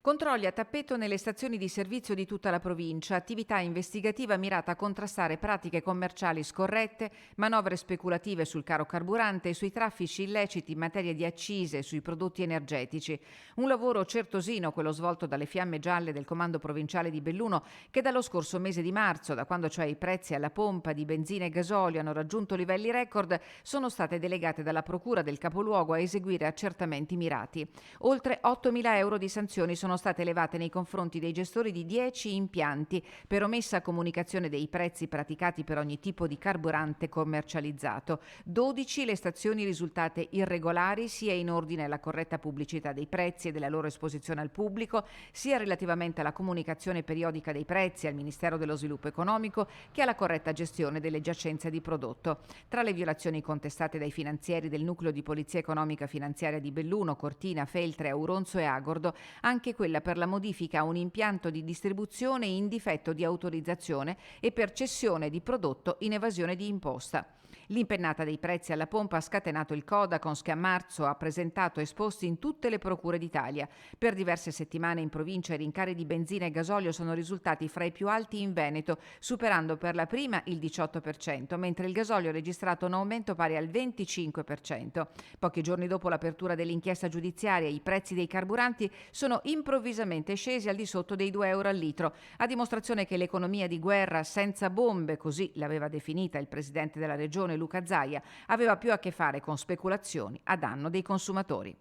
Controlli a tappeto nelle stazioni di servizio di tutta la provincia, attività investigativa mirata a contrastare pratiche commerciali scorrette, manovre speculative sul caro carburante e sui traffici illeciti in materia di accise sui prodotti energetici. Un lavoro certosino quello svolto dalle Fiamme Gialle del Comando Provinciale di Belluno, che dallo scorso mese di marzo, da quando cioè i prezzi alla pompa di benzina e gasolio hanno raggiunto livelli record, sono state delegate dalla Procura del capoluogo a eseguire accertamenti mirati. Oltre 8.000 euro di sanzioni sono state elevate nei confronti dei gestori di 10 impianti per omessa comunicazione dei prezzi praticati per ogni tipo di carburante commercializzato. 12 le stazioni risultate irregolari sia in ordine alla corretta pubblicità dei prezzi e della loro esposizione al pubblico, sia relativamente alla comunicazione periodica dei prezzi al Ministero dello Sviluppo Economico che alla corretta gestione delle giacenze di prodotto. Tra le violazioni contestate dai finanzieri del Nucleo di Polizia Economica Finanziaria di Belluno, Cortina, Feltre, Auronzo e Agordo, anche quella per la modifica a un impianto di distribuzione in difetto di autorizzazione e per cessione di prodotto in evasione di imposta. L'impennata dei prezzi alla pompa ha scatenato il Codacons, che a marzo ha presentato esposti in tutte le procure d'Italia. Per diverse settimane in provincia i rincari di benzina e gasolio sono risultati fra i più alti in Veneto, superando per la prima il 18%, mentre il gasolio ha registrato un aumento pari al 25%. Pochi giorni dopo l'apertura dell'inchiesta giudiziaria, i prezzi dei carburanti sono improvvisamente scesi al di sotto dei 2 euro al litro, a dimostrazione che l'economia di guerra senza bombe, così l'aveva definita il presidente della regione Luca Zaia, aveva più a che fare con speculazioni a danno dei consumatori.